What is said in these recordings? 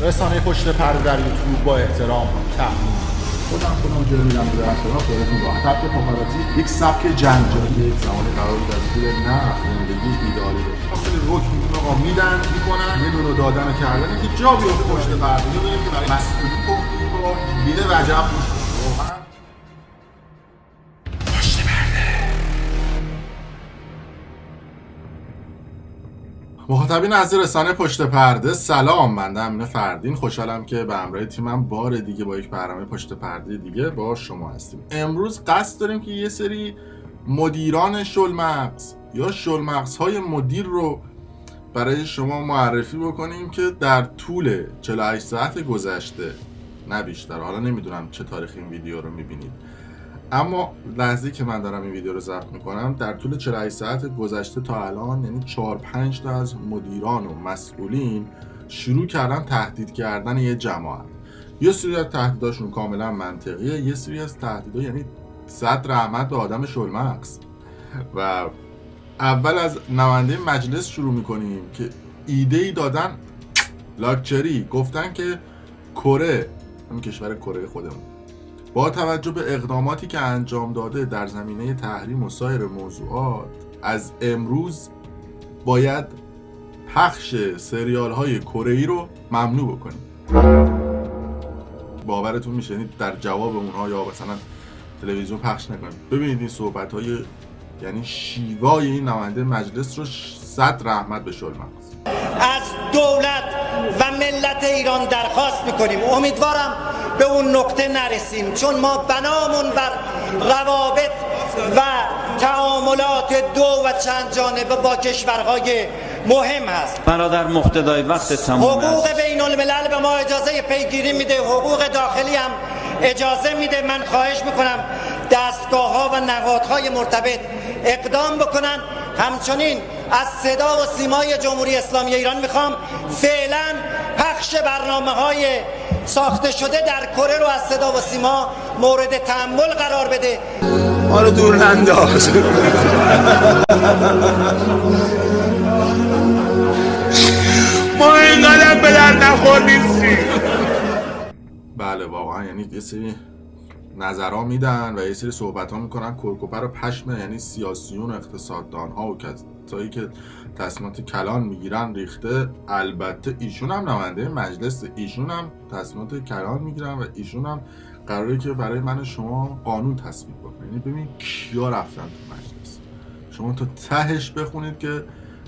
رسانه پشت پرده در یوتیوب با احترام تحمیل خودم جلو میدم به احترام خودتون راحت. تبت پاپاراتزی یک سبک جنجالی، یک زمانی قرار بود از زیر نه زندگی ایدئالی رو خیلی رک میدون آقا میدن میکنن یه دونو دادن و کردن که جا بیفته پشت پرده. میدونیم که برای مسئولی گفتیم با دید وجب واقعا پشت پرده. مخاطبین عزیز رسانه پشت پرده، سلام. من امین فردین، خوشحالم که به همراه تیمم بار دیگه با یک برنامه پشت پرده دیگه با شما هستیم. امروز قصد داریم که یه سری مدیران شلمغز یا شلمغزهای مدیر رو برای شما معرفی بکنیم که در طول 48 ساعت گذشته، نه بیشتر، حالا نمیدونم چه تاریخ این ویدیو رو میبینید، اما لحظه‌ای که من دارم این ویدیو رو ضبط میکنم در طول 48 ساعت گذشته تا الان، یعنی 4-5 تا از مدیران و مسئولین شروع کردن تهدید کردن یه جماعت. یه سری از تهدیداشون کاملا منطقیه، یه سری از تهدیدا یعنی صد رحمت به آدم شلمغز. و اول از نماینده مجلس شروع میکنیم که ایده‌ای دادن لاکچری، گفتن که کره، همین کشور کره خودمون، با توجه به اقداماتی که انجام داده در زمینه تحریم و سایر موضوعات، از امروز باید پخش سریال های کره‌ای رو ممنوع بکنیم. باورتون میشه در جواب اونها یا مثلا تلویزیون پخش نکنیم؟ ببینید این صحبت های یعنی شیوای این نماینده مجلس رو، صد رحمت به شلمغز. از دولت و ملت ایران درخواست میکنیم، امیدوارم به اون نقطه نرسیم، چون ما بنامون بر روابط و تعاملات دو و چند جانبه با کشورهای مهم هست. برادر مقتدای وقت تمام است. حقوق بین الملل به ما اجازه پیگیری میده، حقوق داخلی هم اجازه میده. من خواهش میکنم دستگاه ها و نهادهای مرتبط اقدام بکنن. همچنین از صدا و سیمای جمهوری اسلامی ایران میخوام فعلا پخش برنامه‌های ساخته شده در کره رو از صدا و سیما مورد تأمل قرار بده. ما رو دور ننداز. ما اینقدر به در نخور نیستیم. بله واقعا، یعنی یه سری نظرها میدن و یه سری صحبت ها میکنن کرکوپر و پشم، یعنی سیاسیون و اقتصاددان ها و کسایی که تصمیمات کلان میگیرن ریخته. البته ایشون هم نماینده مجلس، ایشون هم تصمیمات کلان میگیرن و ایشون هم قراره که برای من و شما قانون تصویب بکنه. یعنی ببین کیا رفتن تو مجلس، شما تا تهش بخونید که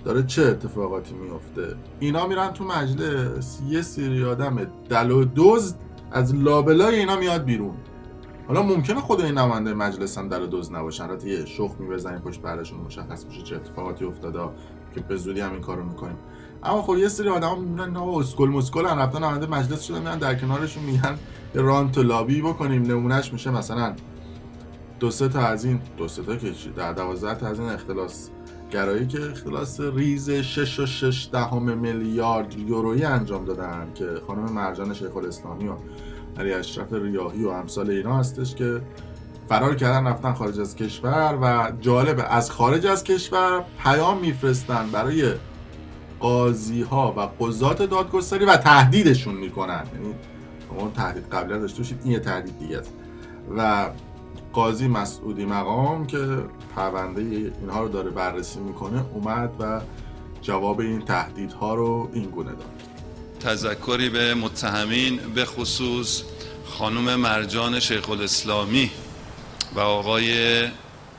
داره چه اتفاقاتی میفته. اینا میرن تو مجلس، یه سری آدم دل و دزد از لابلای اینا میاد بیرون. حالا ممکنه خود این نماینده مجلس هم دل و دزد نباشن، البته یه شخمی بزنیم پشت پردهشون مشخص میشه چه اتفاقاتی افتاده که به زودی هم این کارو میکنیم. اما خب یه سری آدما میبینن نه اسکل مسکل ان، رفتن نماینده مجلس شدن، میان در کنارشون میگن یه رانت لابی بکنیم. نمونهش میشه مثلا 2-3 تا از این 2-3 تا که در 12 تا از این اختلاس گرایی که اختلاس ریز 6.6 میلیارد یورویی انجام دادن که خانم مرجان شیخ الاسلامی و علی اشرف ریاحی و امثال اینا هستش که فرار کردن رفتن خارج از کشور. و جالبه از خارج از کشور پیام میفرستن برای قاضی ها و قضات دادگستری و تهدیدشون میکنن. یعنی اون تهدید قبلا داشته باشید، این یه تهدید دیگه است. و قاضی مسعودی مقام که پرونده اینها رو داره بررسی میکنه اومد و جواب این تهدیدها رو این گونه داد. تذکری به متهمین به خصوص خانم مرجان شیخ الاسلامی و آقای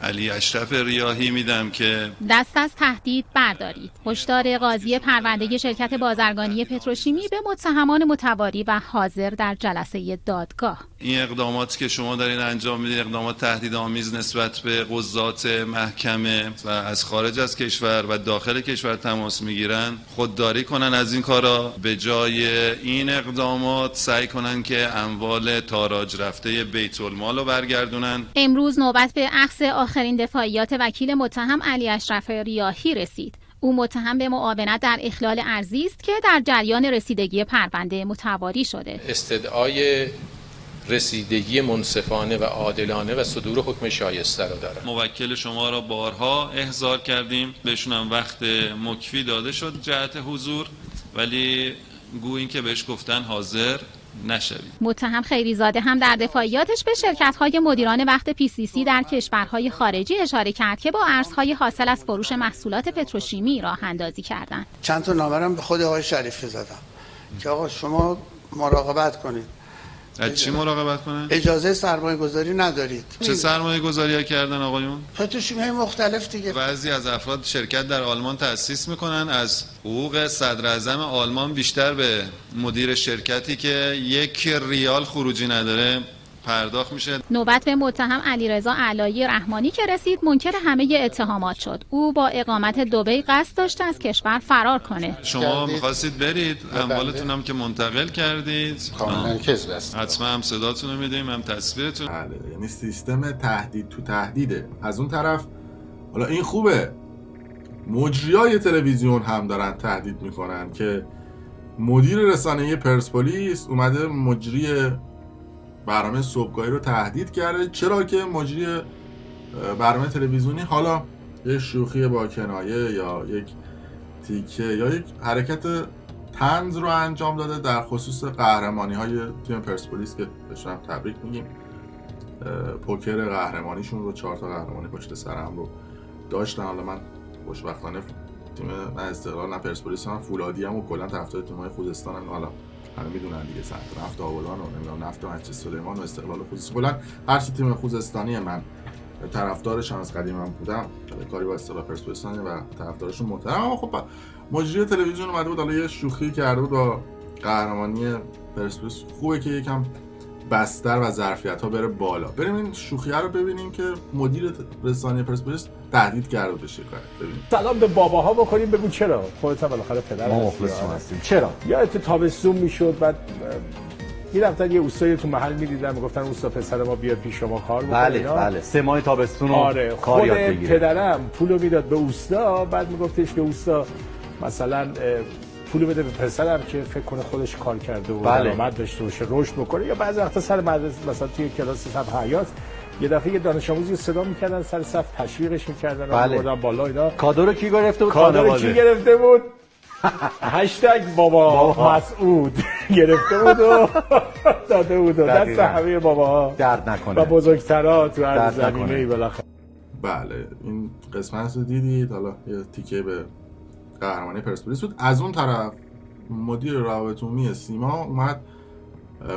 علی اشرف ریاحی میدم که دست از تهدید بردارید. هشدار قاضی پرونده شرکت بازرگانی پتروشیمی به متهمان متواری و حاضر در جلسه دادگاه. این اقداماتی که شما دارین انجام میدید اقدامات تهدیدآمیز نسبت به قضات محکمه و از خارج از کشور و داخل کشور تماس میگیرن، خودداری کنن از این کارا. به جای این اقدامات سعی کنن که اموال تاراج رفته بیت المال رو برگردونن. امروز نوبت به اخذ آخرین دفاعیات وکیل متهم علی اشرف ریاحی رسید. او متهم به معاونت در اخلال ارزی است که در جریان رسیدگی پرونده متواری شده. استدعای رسیدگی منصفانه و عادلانه و صدور حکم شایسته رو داره. موکل شما را بارها احضار کردیم، بهشون هم وقت مکفی داده شد جهت حضور، ولی گو این که بهش گفتن حاضر نشوید. متهم خیریزاده هم در دفاعیاتش به شرکت‌های مدیران وقت PCC در کشورهای خارجی اشاره کرد که با ارزهای حاصل از فروش محصولات پتروشیمی راه اندازی کردند. چند تا نامه به خود آقای شریفی زدم که آقا شما مراقبت کنید. از چی مراقبت کنه؟ اجازه سرمایه گذاری ندارید. چه سرمایه گذاری ها کردن آقایون؟ پتروشیمی مختلف دیگه. بعضی از افراد شرکت در آلمان تأسیس میکنن، از حقوق صدر اعظم آلمان بیشتر به مدیر شرکتی که 1 ریال خروجی نداره پرداخت میشه. نوبت به متهم علیرضا علایی رحمانی که رسید منکر همه اتهامات شد. او با اقامت دبی قصد داشته از کشور فرار کنه. شما می‌خواستید برید، اموالتون هم که منتقل کردید. کاملا کذب است. حتما هم صداتون رو میدیم، هم تصویرتون. بله، یعنی سیستم تهدید تو تهدیده. از اون طرف حالا این خوبه، مجریای تلویزیون هم دارن تهدید میکنن که مدیر رسانه‌ای پرسپولیس اومده مجری برنامه صبحگاهی رو تهدید کرده. چرا که مجری برنامه تلویزیونی حالا یک شوخی با کنایه یا یک تیکه یا یک حرکت طنز رو انجام داده در خصوص قهرمانی های تیم پرسپولیس که بهشون هم تبریک میگیم. پوکر قهرمانیشون رو 4 تا قهرمانی پشت سر هم رو داشتن. حالا من خوشبختانه تیم نه استقلال نه پرسپولیس هم فولادی هم و کلا طرفدار تیم‌های خوزستان هم حالا همه میدونن دیگه، صنعت نفت آبادان و نمیدونم نفت منچستر سلیمان و استقلال خوزستان. کلا هر چی تیم خوزستانی من طرفدارش هم از قدیم هم بودم، کاری با استقلال پرسپولیسان و طرفدارشون محترم. اما خب مجری تلویزیون اومده بود حالا یه شوخی کرده بود با قهرمانی پرسپولیس. خوبه که یکم بستر و ظرفیت ها بره بالا. بریم این شوخیه رو ببینیم که مدیر رسانه پرسپولیس تهدید کرده به شکایت. ببینیم. سلام به باباها بکنیم، بگو چرا خودت هم بالاخره پدر ما مخلص هستیم. چرا یادت تابستون میشد بعد میرفتن یه اوستایی تو محل میدیدن میگفتن اوستا پسر ما بیاد پیش شما کار بکنه. بله 3 ماه تابستون رو کار یاد بگیره. پدرم پولو میداد به اوستا، بعد میگفتش که اوستا مثلا پولو بده به پسرم که فکر کنه خودش کار کرده و درآمد داشته باشه رشد بکنه. یا بعضی وقتا سر مدرسه مثلا توی کلاس صف حیات یه دفعه یه دانش آموزی رو صدا میکردن سر صف تشویقش میکردن و بردن بالا اینا. کادو رو کی گرفته بود؟ کادو رو کی گرفته بود؟ هشتگ بابا مسعود گرفته بود و داده بود دست همه باباها درد نکنه و بزرگترها تو هر زمینه‌ای بالاخره. بله این قسمت رو دیدید. حالا یه تیکه به قهرمانی پرسپولیس بود. از اون طرف مدیر روابط عمومی سیما اومد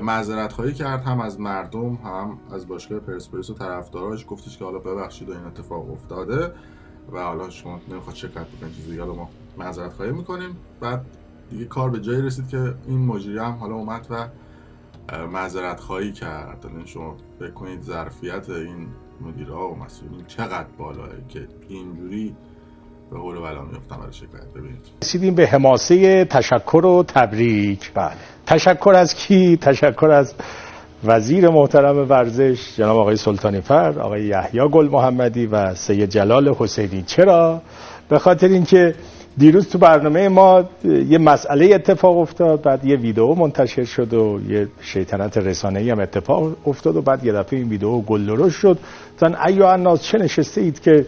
معذرت خواهی کرد، هم از مردم هم از باشگاه پرسپولیس و طرفداراش. گفتش که حالا ببخشید این اتفاق افتاده و حالا شما نمیخواد شکایت بکنید چیزی، حالا ما معذرت خواهی میکنیم. بعد دیگه کار به جایی رسید که این مجری هم حالا اومد و معذرت خواهی کرد. یعنی شما فکر کنید ظرفیت این مدیرها و مسئولین چقدر بالاه که اینجوری به حول و بلا میافتن برای شکایت. ببینید رسیدیم به حماسه تشکر و تبریک. بله. تشکر از کی؟ تشکر از وزیر محترم ورزش جناب آقای سلطانی فرد، آقای یحیی گل محمدی و سید جلال حسینی. چرا؟ به خاطر اینکه دیروز تو برنامه ما یه مسئله اتفاق افتاد، بعد یه ویدیو منتشر شد و یه شیطنت رسانه‌ای هم اتفاق افتاد و بعد یه دفعه این ویدیو گلدرش شد. مثلا ایها الناس چه نشسته اید که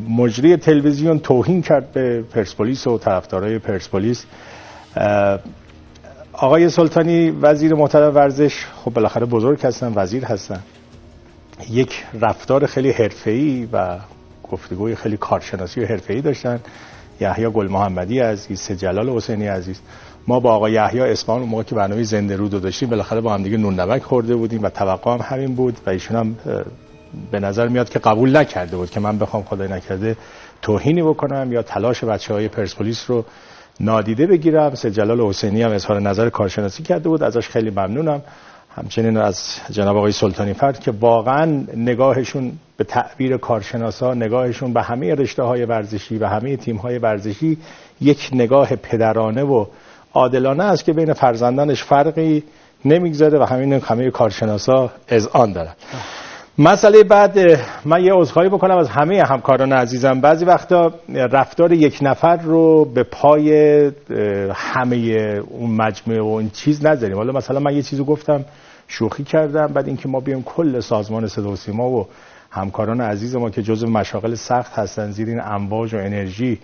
مجری تلویزیون توهین کرد به پرسپولیس و طرفدارای پرسپولیس. آقای سلطانی وزیر محترم ورزش خب بالاخره بزرگ هستن، وزیر هستن، یک رفتار خیلی حرفه‌ای و گفتگوی خیلی کارشناسی و حرفه‌ای داشتن. یحیی گل محمدی عزیز، سید جلال حسینی عزیز، ما با آقای یحیی اصفهان اون موقع که برنامه زنده رود رو داشتیم بالاخره با هم دیگه نون نمک خورده بودیم و توقع هم همین بود و ایشون هم به نظر میاد که قبول نکرده بود که من بخوام خدای نکرده توهینی بکنم یا تلاش بچه‌های پرسپولیس رو نادیده بگیرم. سید جلال حسینی هم اظهار نظر کارشناسی کرده بود، ازش خیلی ممنونم. همچنین از جناب آقای سلطانی فرد که واقعا نگاهشون به تعبیر کارشناسا، نگاهشون به همه رشته‌های ورزشی و همه تیم‌های ورزشی یک نگاه پدرانه و عادلانه است که بین فرزندانش فرقی نمیگذاره و همه کارشناسا اذعان دارن. مسئله بعد من یه عذرخواهی بکنم از همه همکاران عزیزم. بعضی وقتا رفتار یک نفر رو به پای همه اون مجموعه و این چیز نذاریم. حالا مثلا من یه چیزو گفتم شوخی کردم، بعد اینکه ما بیایم کل سازمان صدا و سیما و همکاران عزیز ما که جزو مشاغل سخت هستن زیر این امواج و انرژی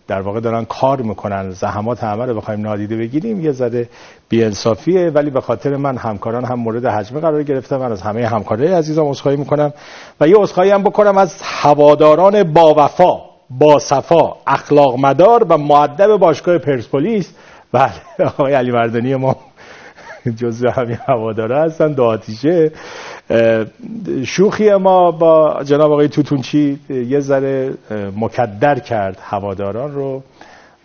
در واقع دارن کار میکنن، زحمات همه رو بخوایم نادیده بگیریم یه ذره بی‌انصافیه. ولی به خاطر من همکاران هم مورد هجمه قرار گرفتم. من از همه همکارای عزیزم عذرخواهی میکنم و یه عذرخواهی هم بکنم از هواداران با وفا، با صفا، اخلاق مدار و مؤدب باشگاه پرسپولیس. بله آقای علی مردانی ما جزو همین هوادارا هستن، دو آتیشه. شوخی ما با جناب آقای توتونچی یه ذره مکدر کرد هواداران رو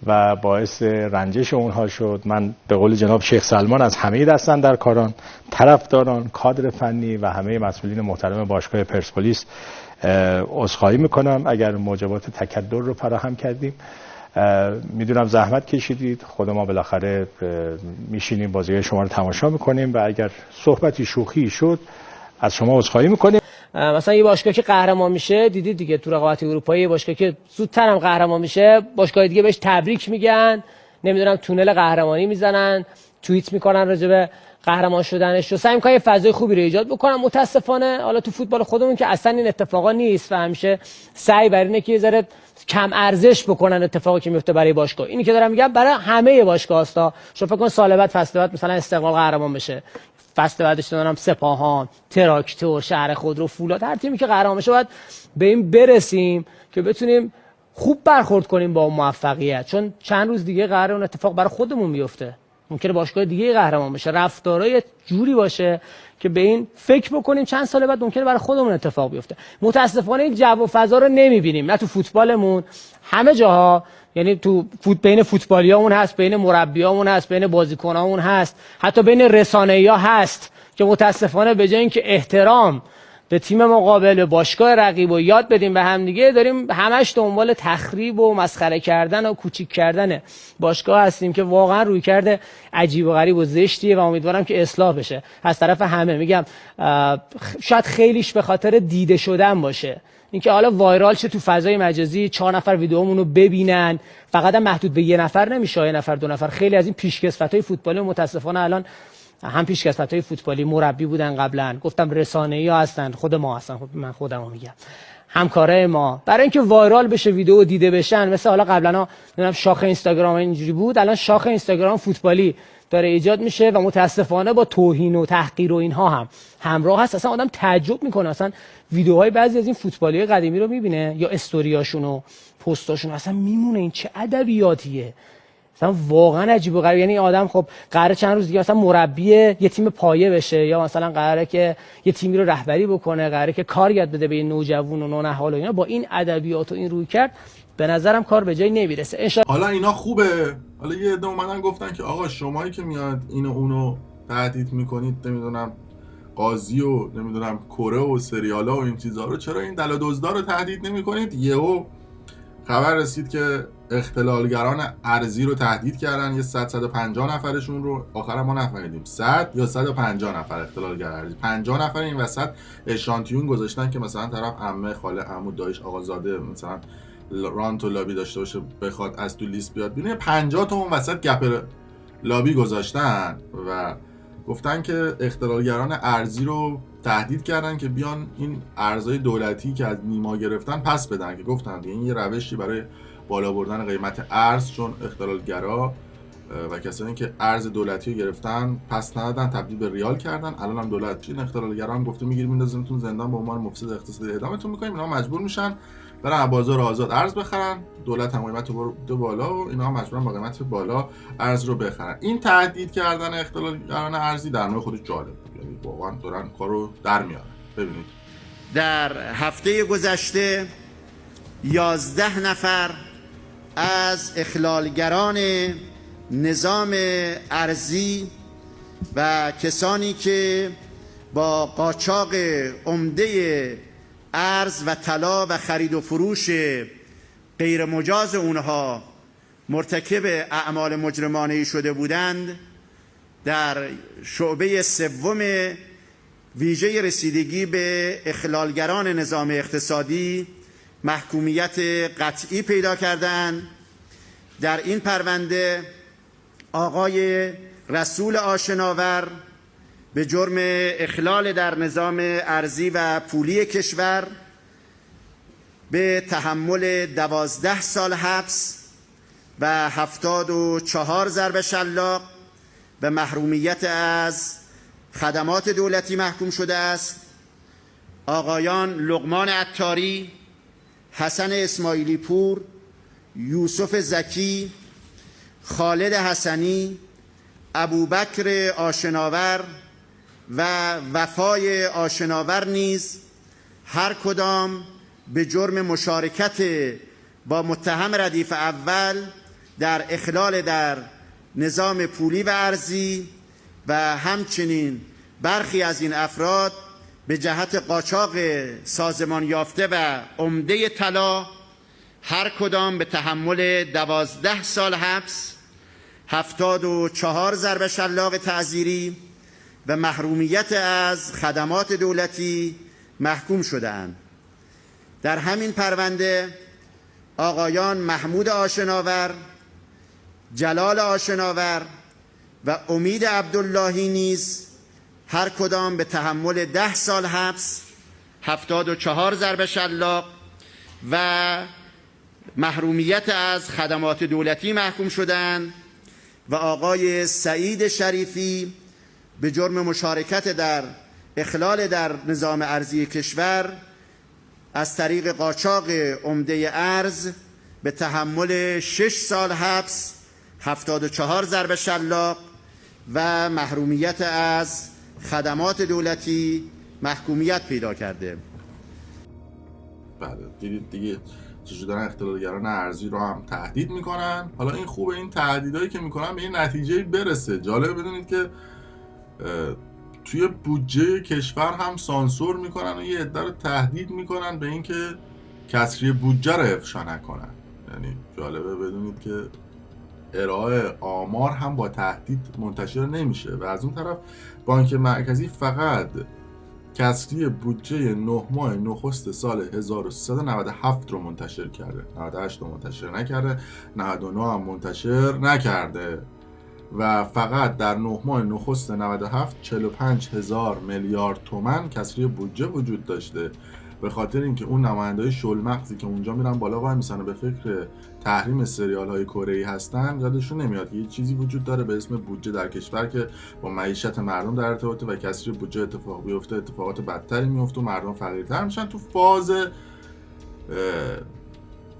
و باعث رنجش اونها شد. من به قول جناب شیخ سلمان از همه دستاندرکاران، طرفداران، کادر فنی و همه مسئولین محترم باشگاه پرسپولیس عذرخواهی میکنم اگر موجبات تکدر رو فراهم کردیم. میدونم زحمت کشیدید، خود ما بالاخره میشینیم بازی شما رو تماشا میکنیم و اگر صحبتی شوخی شد از شما عذرخواهی میکنیم. مثلا یه باشگاه که قهرمان میشه، دیدید دیگه تو رقابت اروپایی، باشگاه که زودتر هم قهرمان میشه باشگاه دیگه بهش تبریک میگن، نمیدونم تونل قهرمانی میزنن، توییت میکنن راجع به قهرمان شدنش، و سعی میکنن یه فضای خوبی رو ایجاد بکنن. متاسفانه حالا تو فوتبال خودمون که اصلا این اتفاقا نیست و همیشه سعی بر اینه که یه ذره کم ارزش بکنن اتفاقی که میفته برای باشگاه. اینی که دارم میگم برای همه باشگاه‌ها. شما فکر کن سال بعد، فصل بعد مثلا استقلال قهرمان بشه، فصل بعدش دارم سپاهان، تراکتور، شهر خودرو، فولاد، هر تیمی که قهرمان بشه باید به این برسیم که بتونیم خوب برخورد کنیم با موفقیت، چون چند روز دیگه قراره اون اتفاق برای خودمون بیفته. ممکنه باشگاه دیگه قهرمان بشه، رفتارای جوری باشه که به این فکر بکنیم چند سال بعد ممکنه برای خودمون اتفاق بیفته. متاسفانه این جو و فضا رو نمیبینیم، نه تو فوتبالمون، همه جاها. یعنی تو بین فوتبالیامون هست، بین مربیامون هست، بین بازیکنامون هست، حتی بین رسانه‌ای‌ها هست که متاسفانه به جای اینکه احترام به تیم مقابل، به باشگاه رقیب و یاد بدیم به هم دیگه، داریم همش دنبال تخریب و مسخره کردن و کوچیک کردن باشگاه هستیم که واقعا روی کرده عجیب و غریب و زشتیه و امیدوارم که اصلاح بشه از طرف همه. میگم شاید خیلیش به خاطر دیده شدن باشه، اینکه حالا وایرال شه تو فضای مجازی، 4 نفر ویدیومون رو ببینن، فقط هم محدود به 1 نفر نمیشه، 1 نفر 2 نفر. خیلی از این پیشکسوتای فوتبالی متاسفانه الان هم پیشکسوتای فوتبالی مربی بودن قبلا، گفتم رسانه‌ای‌ها هستن، خود ما هستن، من خودمو میگم، همکارای ما، برای اینکه وایرال بشه ویدیو دیده بشن. مثلا حالا قبلا نمیدونم شاخ اینستاگرام اینجوری بود، الان شاخ اینستاگرام فوتبالی داره ایجاد میشه و متاسفانه با توهین و تحقیر و اینها هم همراه هست. اصلا آدم تعجب میکنه، اصلا ویدیوهای بعضی از این فوتبالی‌های قدیمی رو میبینه یا استوریاشون و پستاشون، اصلا میمونه این چه ادبیاتیه. مثلا واقعا عجیب و غریب. یعنی آدم خب قراره چند روز دیگه مثلا مربی یه تیم پایه بشه، یا مثلا قراره که یه تیمی رو رهبری بکنه، قراره که کار یاد بده به نوجوان و نونهال و اینا، با این ادبیات و این روی کرد به نظرم کار به جای نمیرسه. حالا اینا خوبه، حالا یه عده اومدن گفتن که آقا شمایی که میاد اینو اونو تهدید میکنید، نمیدونم قاضی و نمیدونم کره و سریالا و این چیزا رو، چرا این دل و دزدا رو تهدید نمیکنید؟ یهو خبر رسید که اختلالگران ارضی رو تهدید کردن، یه 150 نفرشون رو، آخر ما نفهمیدیم 100 یا 150 نفر اختلالگر ارضی، 50 نفر این وسط اشانتیون گذاشتن که مثلا طرف عمه، خاله، عمو، دایش، آقازاده مثلا رانت و لابی داشته باشه بخواد از تو لیست بیاد بیرون. 50 تا اون وسط گپ لابی گذاشتن و گفتن که اختلالگران ارضی رو تهدید کردن که بیان این ارزهای دولتی که از نیما گرفتن پس بدن، که گفتن این یه روشی برای بالا بردن قیمت ارز، چون اختلالگرا و کسانی که ارز دولتی رو گرفتن پس ندادن، تبدیل به ریال کردن. الان هم دولت این اختلالگرا هم گفته میگیریم میندازیمتون زندان به عنوان مفسد اقتصادی اعدامتون میکنیم. اینا مجبور میشن برن بازار آزاد ارز بخرن، دولت هم قیمت رو برده بالا و اینا هم مجبورن با قیمت بالا ارز رو بخرن. این تهدید کردن اختلالگران ارزی در نوع خودش جالب، یعنی واقعا دارن کارو در میارن. ببینید در هفته گذشته 11 نفر از اخلالگران نظام ارزی و کسانی که با قاچاق عمده ارز و طلا و خرید و فروش غیر مجاز اونها مرتکب اعمال مجرمانه‌ای شده بودند، در شعبه سوم ویژه رسیدگی به اخلالگران نظام اقتصادی محکومیت قطعی پیدا کردند. در این پرونده آقای رسول آشناور به جرم اخلال در نظام ارزی و پولی کشور به تحمل 12 سال حبس و 74 ضرب شلاق و محرومیت از خدمات دولتی محکوم شده است. آقایان لقمان عطاری، حسن اسماعیلی پور، یوسف زکی، خالد حسنی، ابوبکر آشناور و وفای آشناور نیز هر کدام به جرم مشارکت با متهم ردیف اول در اخلال در نظام پولی و ارزی و همچنین برخی از این افراد به جهت قاچاق سازمان یافته و عمده طلا هر کدام به تحمل 12 سال حبس، 74 ضرب شلاق تعزیری و محرومیت از خدمات دولتی محکوم شده‌اند. در همین پرونده آقایان محمود آشناور، جلال آشناور و امید عبداللهی نیز هر کدام به تحمل 10 سال حبس، 74 ضرب شلاق و محرومیت از خدمات دولتی محکوم شدند و آقای سعید شریفی به جرم مشارکت در اخلال در نظام ارزی کشور از طریق قاچاق عمده ارز به تحمل 6 سال حبس، 74 ضرب شلاق و محرومیت از خدمات دولتی محکومیت پیدا کرده. بله دیدید دیگه چجوری دارن اختلالگران ارزی رو هم تهدید میکنن. حالا این خوبه این تهدیدایی که میکنن به این نتیجه برسه. جالبه بدونید که توی بودجه کشور هم سانسور میکنن و یه عده رو تهدید میکنن به اینکه کسری بودجه رو افشا نکنن. یعنی جالبه بدونید که ارائه آمار هم با تهدید منتشر نمیشه و از اون طرف بانک مرکزی فقط کسری بودجه 9 ماه نخست سال 1397 رو منتشر کرده، 98 رو منتشر نکرده، 99 هم منتشر نکرده و فقط در 9 ماه نخست 97 45,000 میلیارد تومان کسری بودجه وجود داشته. به خاطر اینکه اون نماینده‌های شلمغزی که اونجا میرن بالا وای میسن و به فکر تحریم سریال‌های کره‌ای هستن یادشون نمیاد که یه چیزی وجود داره به اسم بودجه در کشور که با معیشت مردم در ارتباطه و کسری بودجه اتفاق بیفته اتفاقات بدتری میفته و مردم فقیرتر میشن. تو فاز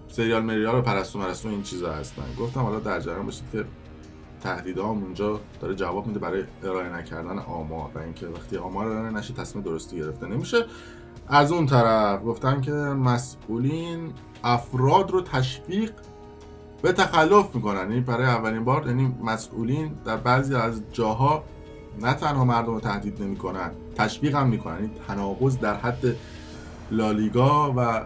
سریال مریال و پرستو مرستو این چیزا هستن. گفتم حالا در جریان باشید که تهدیدها هم اونجا داره جواب میده برای ارائه نکردن آمار و اینکه وقتی آمار ارائه نشه تصمیم درستی گرفته نمیشه. از اون طرف گفتن که مسئولین افراد رو تشویق به تخلف میکنن. یعنی برای اولین بار یعنی مسئولین در بعضی از جاها نه تنها مردم رو تهدید نمیکنن، تشویق هم میکنن. یعنی تناقض در حد لالیگا و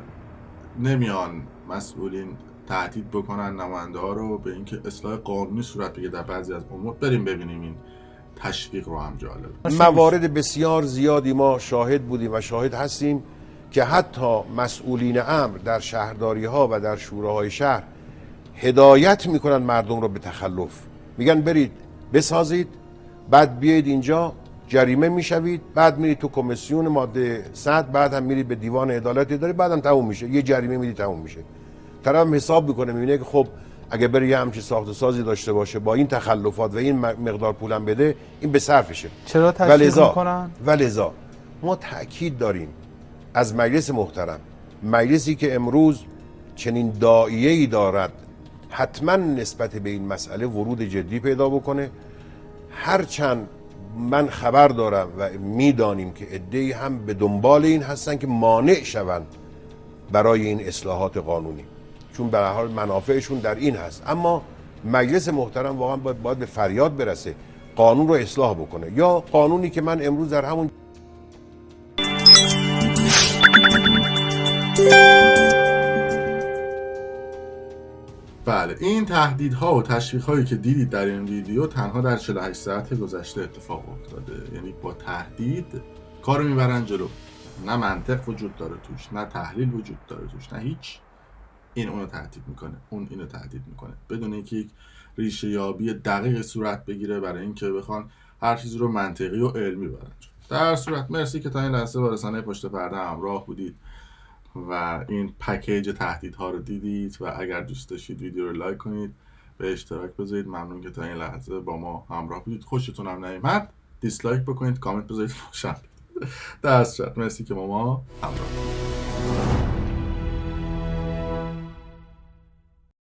نمیان مسئولین تهدید بکنن نماینده ها رو به اینکه اصلاح قانونی صورت بگیره در بعضی از امور. بریم ببینیم این تشویق رو هم جالب. موارد بسیار زیادی ما شاهد بودیم و شاهد هستیم که حتی مسئولین امر در شهرداری ها و در شوراهای شهر هدایت میکنن مردم رو به تخلف. میگن برید بسازید، بعد بیاید اینجا جریمه میشوید، بعد میرید تو کمیسیون ماده 100، بعد هم میرید به دیوان عدالت اداری، بعدم تموم میشه. یه جریمه میدید تموم میشه. طرف حساب میکنه میبینه که خب اگه بره یه همچین ساخت و سازی داشته باشه با این تخلفات و این مقدار پولم بده این به صرفشه. چرا تشویق میکنن؟ ولذا ما تأکید داریم از مجلس محترم، مجلسی که امروز چنین داعیه‌ای دارد حتما نسبت به این مسئله ورود جدی پیدا بکنه. هرچند من خبر دارم و میدانیم که عده‌ای هم به دنبال این هستن که مانع شوند برای این اصلاحات قانونی، چون به هر حال منافعشون در این هست. اما مجلس محترم واقعا باید به فریاد برسه قانون رو اصلاح بکنه، یا قانونی که من امروز در همون بله این تهدیدها و تشویق‌هایی که دیدید در این ویدیو تنها در 48 ساعت گذشته اتفاق افتاده. یعنی با تهدید کارو میبرن جلو، نه منطق وجود داره توش، نه تحلیل وجود داره توش، نه هیچ. این اونو تهدید میکنه، اون اینو تهدید میکنه، بدون اینکه یک ریشه یابی دقیق صورت بگیره برای اینکه بخوان هر چیزی رو منطقی و علمی برن. در صورت مرسی که تا این لحظه با رسانه پشت پرده همراه بودید. و این پکیج تهدیدها رو دیدید و اگر دوست داشتید ویدیو رو لایک کنید، به اشتراک بذارید. ممنون که تا این لحظه با ما همراه بودید. خوشتون هم نیامد دیسلایک بکنید، کامنت بذارید، خوشم در صورت مرسی که با ما همراه بودید.